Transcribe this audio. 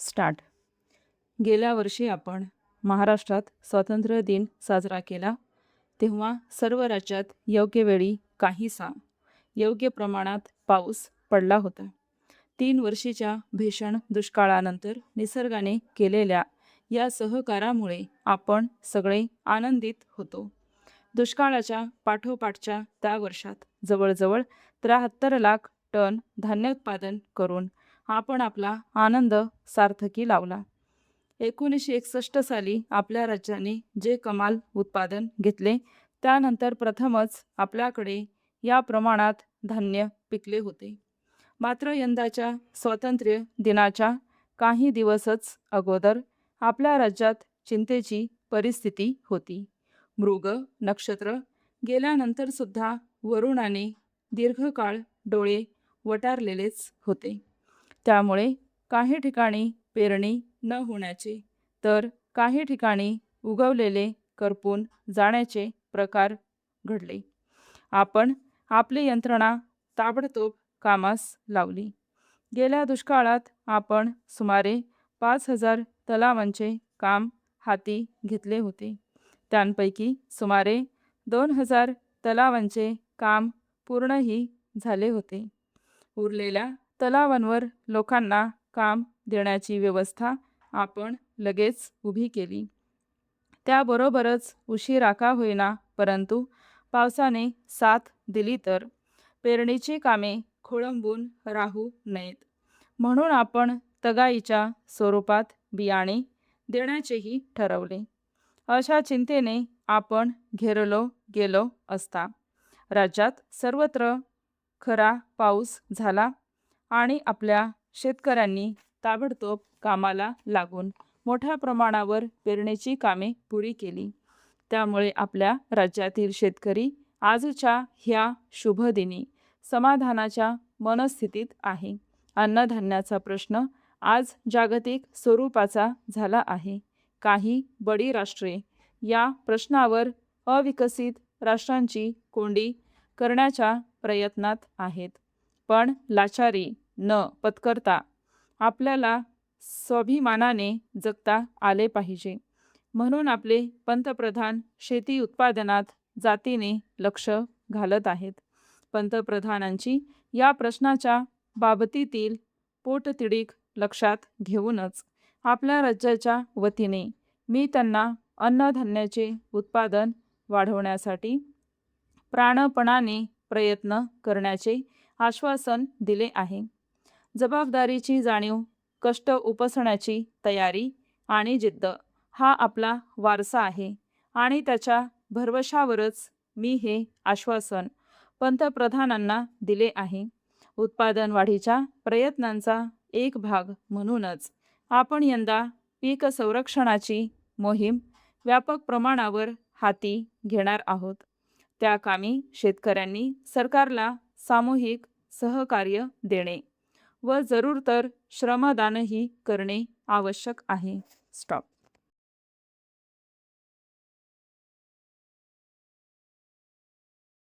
Start. गेल्या वर्षी आपण महाराष्ट्रात स्वातंत्र्य दिन साजरा केला, तेव्हा सर्व राज्यात योग्य वेळी काहीसा योग्य प्रमाणात पाऊस पडला होता. 3 वर्षीच्या भीषण दुष्काळानंतर निसर्गाने केलेल्या या सहकारामुळे आपण सगळे आनंदित होतो. दुष्काळाच्या पाठोपाठच्या त्या वर्षात जवळजवळ 73 लाख टन धान्य उत्पादन करून आपण आपला आनंद सार्थकी लावला. 1961 साली आपल्या राज्याने जे कमाल उत्पादन घेतले, त्यानंतर प्रथमच आपल्याकडे या प्रमाणात धान्य पिकले होते. मात्र यंदाच्या स्वातंत्र्य दिनाच्या काही दिवसच अगोदर आपल्या राज्यात चिंतेची परिस्थिती होती. मृग नक्षत्र गेल्यानंतर सुद्धा वरुणाने दीर्घकाळ डोळे वटारलेलेच होते. त्यामुळे काही ठिकाणी पेरणी न होण्याचे, तर काही ठिकाणी उगवलेले करपून जाण्याचे प्रकार घडले. आपण आपली यंत्रणा ताबडतोब कामास लावली. गेल्या दुष्काळात आपण सुमारे 5,000 तलावांचे काम हाती घेतले होते. त्यांपैकी सुमारे 2,000 तलावांचे काम पूर्णही झाले होते. उरलेल्या तलावांवर लोकांना काम देण्याची व्यवस्था आपण लगेच उभी केली. त्याबरोबरच उशिरा का होईना, परंतु पावसाने साथ दिली तर पेरणीची कामे खोळंबून राहू नयेत, म्हणून आपण तगाईच्या स्वरूपात बियाणे देण्याचेही ठरवले. अशा चिंतेने आपण घेरलो गेलो असता राज्यात सर्वत्र खरा पाऊस झाला आणि आपल्या शेतकऱ्यांनी ताबडतोब कामाला लागून मोठ्या प्रमाणावर पेरणीची कामे पुरी केली. त्यामुळे आपल्या राज्यातील शेतकरी आजच्या ह्या शुभदिनी समाधानाच्या मनस्थितीत आहे. अन्नधान्याचा प्रश्न आज जागतिक स्वरूपाचा झाला आहे. काही बडी राष्ट्रे या प्रश्नावर अविकसित राष्ट्रांची कोंडी करण्याच्या प्रयत्नात आहेत. पण लाचारी न पत्करता आपल्याला स्वाभिमानाने जगता आले पाहिजे. म्हणून आपले पंतप्रधान शेती उत्पादनात जातीने लक्ष घालत आहेत. पंतप्रधानांची या प्रश्नाच्या बाबतीतील पोटतिडीक लक्षात घेऊनच आपल्या राज्याच्या वतीने मी त्यांना अन्नधान्याचे उत्पादन वाढवण्यासाठी प्राणपणाने प्रयत्न करण्याचे आश्वासन दिले आहे. जबाबदारीची जाणीव, कष्ट उपसण्याची तयारी आणि जिद्द हा आपला वारसा आहे आणि त्याच्या भरवशावरच मी हे आश्वासन पंतप्रधानांना दिले आहे. उत्पादन वाढीच्या प्रयत्नांचा एक भाग म्हणूनच आपण यंदा पीक संरक्षणाची मोहीम व्यापक प्रमाणावर हाती घेणार आहोत. त्या कामी शेतकऱ्यांनी सरकारला सामूहिक सहकार्य देणे व जरूर तर श्रमदानही करणे आवश्यक आहे. स्टॉप.